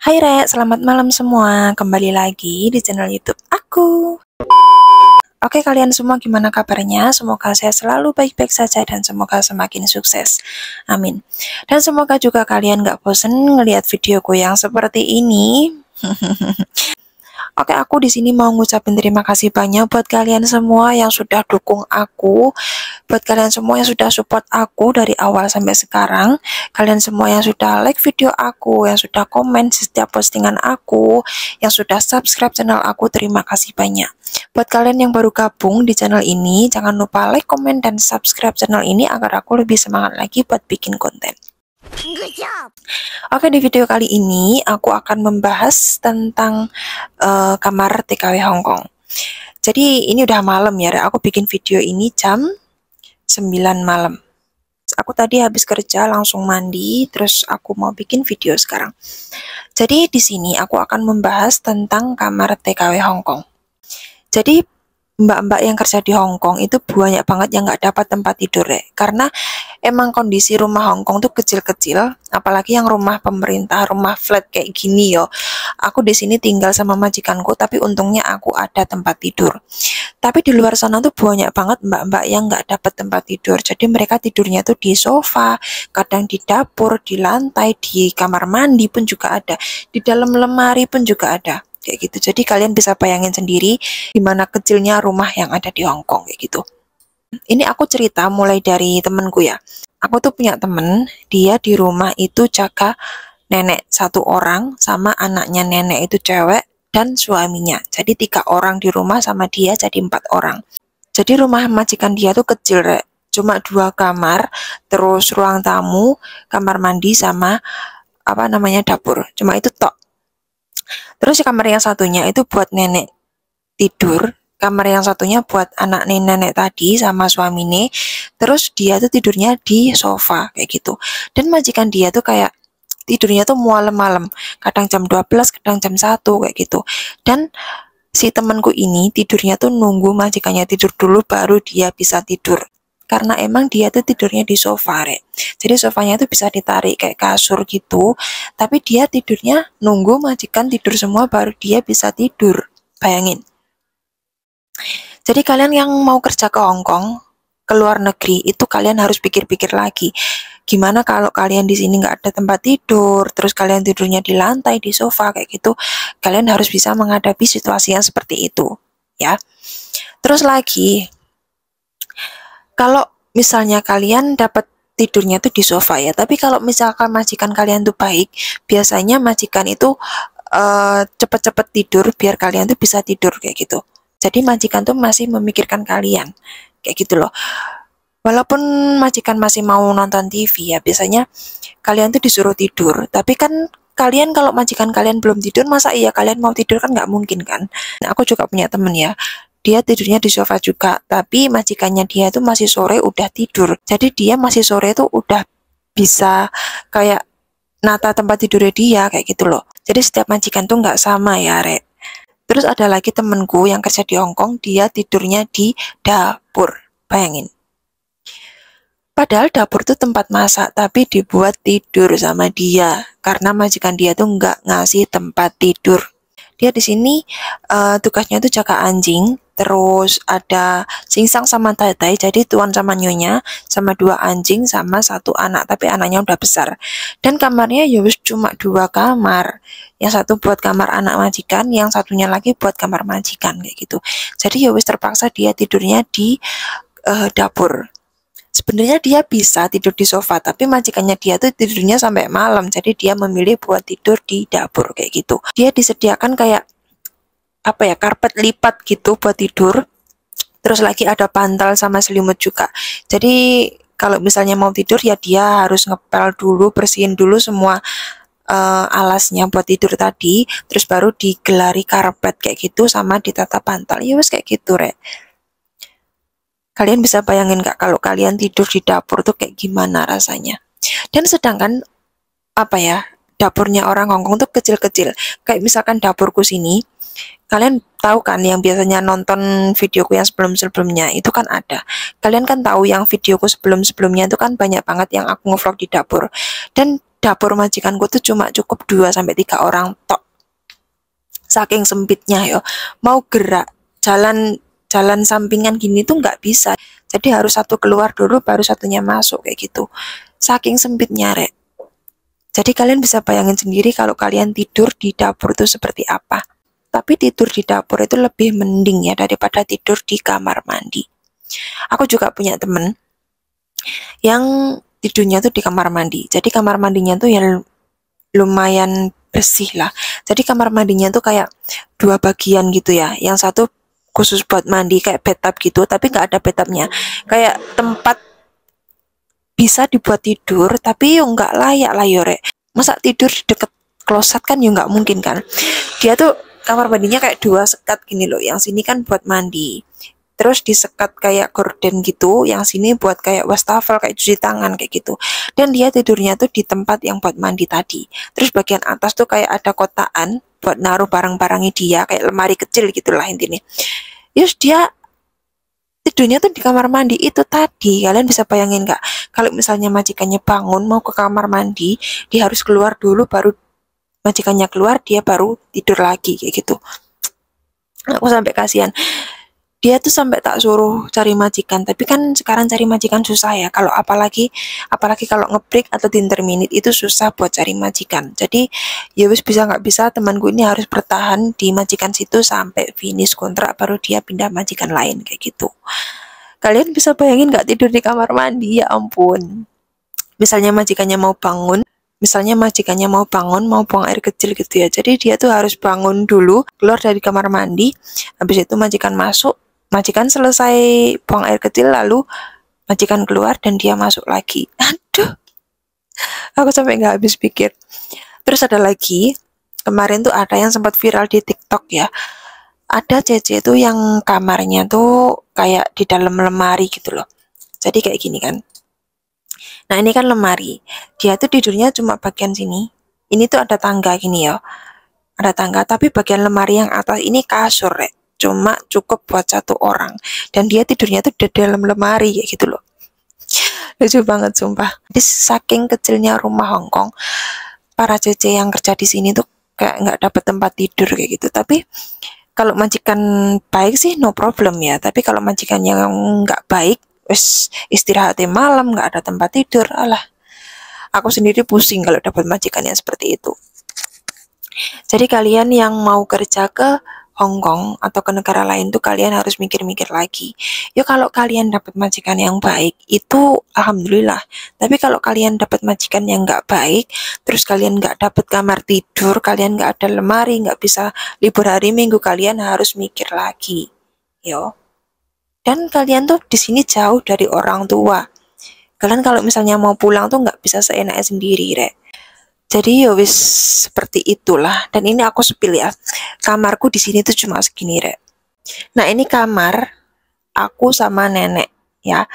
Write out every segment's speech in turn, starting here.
Hai Rek, selamat malam semua. Kembali lagi di channel YouTube aku. Oke kalian semua gimana kabarnya? Semoga saya selalu baik-baik saja dan semoga semakin sukses. Amin. Dan semoga juga kalian gak bosen ngelihat videoku yang seperti ini. Oke, aku di sini mau ngucapin terima kasih banyak buat kalian semua yang sudah dukung aku, buat kalian semua yang sudah support aku dari awal sampai sekarang, kalian semua yang sudah like video aku, yang sudah komen setiap postingan aku, yang sudah subscribe channel aku, terima kasih banyak. Buat kalian yang baru gabung di channel ini, jangan lupa like, komen, dan subscribe channel ini agar aku lebih semangat lagi buat bikin konten. Oke, di video kali ini aku akan membahas tentang kamar TKW Hongkong. Jadi ini udah malam ya, aku bikin video ini jam 9 malam. Aku tadi habis kerja langsung mandi, terus aku mau bikin video sekarang. Jadi di sini aku akan membahas tentang kamar TKW Hongkong. Jadi mbak-mbak yang kerja di Hongkong itu banyak banget yang nggak dapat tempat tidur ya, karena emang kondisi rumah Hongkong tuh kecil-kecil, apalagi yang rumah pemerintah, rumah flat kayak gini yo. Aku di sini tinggal sama majikanku, tapi untungnya aku ada tempat tidur. Tapi di luar sana tuh banyak banget mbak-mbak yang nggak dapat tempat tidur, jadi mereka tidurnya tuh di sofa, kadang di dapur, di lantai, di kamar mandi pun juga ada, di dalam lemari pun juga ada. Kayak gitu. Jadi kalian bisa bayangin sendiri gimana kecilnya rumah yang ada di Hongkong kayak gitu. Ini aku cerita mulai dari temenku ya. Aku tuh punya temen, dia di rumah itu jaga nenek satu orang sama anaknya nenek itu cewek dan suaminya. Jadi 3 orang di rumah sama dia jadi 4 orang. Jadi rumah majikan dia tuh kecil Rek. Cuma 2 kamar, terus ruang tamu, kamar mandi sama dapur. Cuma itu tok. Terus kamar yang satunya itu buat nenek tidur, kamar yang satunya buat anak nenek tadi sama suaminya. Terus dia tuh tidurnya di sofa kayak gitu. Dan majikan dia tuh kayak tidurnya tuh malam-malam, kadang jam 12, kadang jam 1 kayak gitu. Dan si temanku ini tidurnya tuh nunggu majikannya tidur dulu baru dia bisa tidur. Karena emang dia tuh tidurnya di sofa, Rek. Jadi sofanya tuh bisa ditarik kayak kasur gitu, tapi dia tidurnya nunggu majikan tidur semua baru dia bisa tidur. Bayangin. Jadi kalian yang mau kerja ke Hongkong, ke luar negeri, itu kalian harus pikir-pikir lagi. Gimana kalau kalian di sini nggak ada tempat tidur, terus kalian tidurnya di lantai, di sofa kayak gitu, kalian harus bisa menghadapi situasi yang seperti itu, ya. Terus lagi, kalau misalnya kalian dapat tidurnya tuh di sofa ya, tapi kalau misalkan majikan kalian tuh baik, biasanya majikan itu cepet-cepet tidur biar kalian tuh bisa tidur kayak gitu. Jadi majikan tuh masih memikirkan kalian kayak gitu loh. Walaupun majikan masih mau nonton TV ya, biasanya kalian tuh disuruh tidur, tapi kan kalian kalau majikan kalian belum tidur, masa iya kalian mau tidur, kan nggak mungkin kan. Nah, aku juga punya temen ya, dia tidurnya di sofa juga, tapi majikannya dia tuh masih sore udah tidur. Jadi dia masih sore tuh udah bisa kayak nata tempat tidurnya dia kayak gitu loh. Jadi setiap majikan tuh nggak sama ya, Rek. Terus ada lagi temenku yang kerja di Hongkong, dia tidurnya di dapur. Bayangin. Padahal dapur tuh tempat masak, tapi dibuat tidur sama dia karena majikan dia tuh nggak ngasih tempat tidur. Dia di sini tugasnya tuh jaga anjing, terus ada singsang sama tai-tai, jadi tuan sama nyonya, sama 2 anjing sama 1 anak, tapi anaknya udah besar. Dan kamarnya ya wis cuma 2 kamar, yang satu buat kamar anak majikan, yang satunya lagi buat kamar majikan kayak gitu. Jadi ya wis terpaksa dia tidurnya di dapur. Sebenarnya dia bisa tidur di sofa, tapi majikannya dia tuh tidurnya sampai malam, jadi dia memilih buat tidur di dapur kayak gitu. Dia disediakan kayak karpet lipat gitu buat tidur. Terus lagi ada bantal sama selimut juga. Jadi kalau misalnya mau tidur ya dia harus ngepel dulu, bersihin dulu semua alasnya buat tidur tadi, terus baru digelari karpet kayak gitu sama ditata bantal. Ya wes kayak gitu, Rek. Kalian bisa bayangin gak kalau kalian tidur di dapur tuh kayak gimana rasanya? Dan sedangkan dapurnya orang Hongkong tuh kecil-kecil. Kayak misalkan dapurku sini, kalian tahu kan yang biasanya nonton videoku yang sebelum-sebelumnya itu kan ada. Kalian kan tahu yang videoku sebelum-sebelumnya itu kan banyak banget yang aku ngevlog di dapur. Dan dapur majikanku tuh cuma cukup 2 sampai 3 orang tok. Saking sempitnya yo. Mau gerak jalan sampingan gini tuh nggak bisa. Jadi harus satu keluar dulu baru satunya masuk kayak gitu. Saking sempitnya, Rek. Jadi kalian bisa bayangin sendiri kalau kalian tidur di dapur itu seperti apa. Tapi tidur di dapur itu lebih mending ya daripada tidur di kamar mandi. Aku juga punya temen yang tidurnya tuh di kamar mandi. Jadi kamar mandinya tuh ya lumayan bersih lah. Jadi kamar mandinya tuh kayak 2 bagian gitu ya. Yang satu khusus buat mandi kayak bathtub gitu, tapi nggak ada bathtubnya. Kayak tempat bisa dibuat tidur, tapi yo nggak layak lah yo, Rek. Masa tidur di deket kloset kan yo nggak mungkin kan. Dia tuh kamar mandinya kayak 2 sekat gini loh. Yang sini kan buat mandi. Terus disekat kayak gorden gitu, yang sini buat kayak wastafel, kayak cuci tangan kayak gitu. Dan dia tidurnya tuh di tempat yang buat mandi tadi. Terus bagian atas tuh kayak ada kotaan buat naruh barang-barangnya dia, kayak lemari kecil gitulah intinya. Terus dia tidurnya tuh di kamar mandi itu tadi. Kalian bisa bayangin nggak? Kalau misalnya majikannya bangun mau ke kamar mandi, dia harus keluar dulu, baru majikannya keluar, dia baru tidur lagi kayak gitu. Aku sampai kasihan. Dia tuh sampai tak suruh cari majikan, tapi kan sekarang cari majikan susah ya. Kalau apalagi kalau ngebreak atau di interminute itu susah buat cari majikan. Jadi ya wis bisa nggak bisa temanku ini harus bertahan di majikan situ sampai finish kontrak baru dia pindah majikan lain kayak gitu. Kalian bisa bayangin nggak tidur di kamar mandi? Ya ampun. Misalnya majikannya mau bangun, mau buang air kecil gitu ya. Jadi dia tuh harus bangun dulu, keluar dari kamar mandi. Habis itu majikan masuk, majikan selesai buang air kecil, lalu majikan keluar dan dia masuk lagi. Aduh, aku sampai nggak habis pikir. Terus ada lagi, kemarin tuh ada yang sempat viral di TikTok ya. Ada cece tuh yang kamarnya tuh kayak di dalam lemari gitu loh. Jadi kayak gini kan. Nah ini kan lemari. Dia tuh tidurnya cuma bagian sini. Ini tuh ada tangga gini ya. Ada tangga, tapi bagian lemari yang atas ini kasur, Rek. Cuma cukup buat 1 orang. Dan dia tidurnya tuh di dalam lemari kayak gitu loh. Lucu banget sumpah. Jadi saking kecilnya rumah Hongkong, para cece yang kerja di sini tuh kayak nggak dapat tempat tidur kayak gitu. Tapi kalau majikan baik sih no problem ya. Tapi kalau majikan yang nggak baik, wes istirahatnya malam, nggak ada tempat tidur, alah. Aku sendiri pusing kalau dapat majikan yang seperti itu. Jadi kalian yang mau kerja ke Hong Kong atau ke negara lain tuh kalian harus mikir-mikir lagi. Ya kalau kalian dapat majikan yang baik itu alhamdulillah. Tapi kalau kalian dapat majikan yang nggak baik, terus kalian nggak dapat kamar tidur, kalian nggak ada lemari, nggak bisa libur hari Minggu, kalian harus mikir lagi. Yo. Dan kalian tuh di sini jauh dari orang tua. Kalian kalau misalnya mau pulang tuh nggak bisa seenaknya sendiri, Rek. Jadi ya wis seperti itulah. Dan ini aku spill ya. Kamarku di sini tuh cuma segini, Rek. Nah, ini kamar aku sama nenek ya.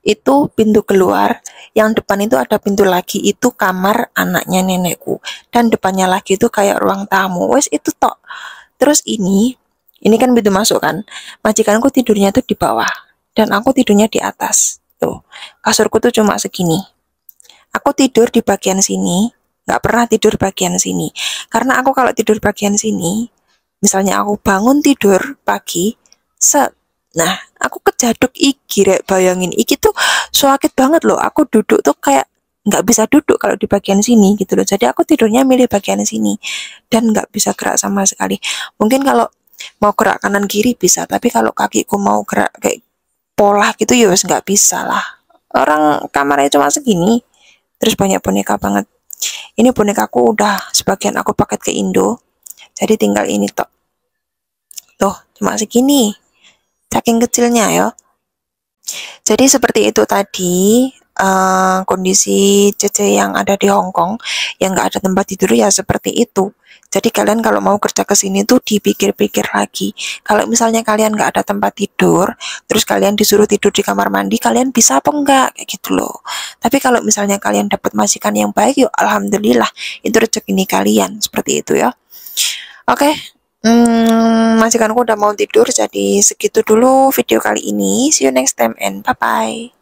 Itu pintu keluar, yang depan itu ada pintu lagi, itu kamar anaknya nenekku. Dan depannya lagi itu kayak ruang tamu. Wes itu tok. Terus ini kan pintu masuk kan. Majikanku tidurnya tuh di bawah dan aku tidurnya di atas. Tuh. Kasurku tuh cuma segini. Aku tidur di bagian sini, nggak pernah tidur bagian sini. Karena aku kalau tidur bagian sini, misalnya aku bangun tidur pagi, nah, aku kejaduk iki, Rek, bayangin. Iki tuh sakit banget loh. Aku duduk tuh kayak nggak bisa duduk kalau di bagian sini gitu loh. Jadi aku tidurnya milih bagian sini dan nggak bisa gerak sama sekali. Mungkin kalau mau gerak kanan kiri bisa, tapi kalau kakiku mau gerak kayak pola gitu ya wes nggak bisa lah. Orang kamarnya cuma segini, terus banyak boneka banget. Ini bonekaku udah sebagian aku paket ke Indo, jadi tinggal ini tok. Tuh, cuma segini. Saking kecilnya ya. Jadi seperti itu tadi kondisi Cece yang ada di Hong Kong yang nggak ada tempat tidur ya seperti itu. Jadi kalian kalau mau kerja ke sini tuh dipikir-pikir lagi. Kalau misalnya kalian nggak ada tempat tidur, terus kalian disuruh tidur di kamar mandi, kalian bisa apa enggak? Kayak gitu loh. Tapi kalau misalnya kalian dapat majikan yang baik, yuk alhamdulillah, itu rezeki kalian. Seperti itu ya. Oke. Majikanku udah mau tidur, jadi segitu dulu video kali ini. See you next time and bye-bye.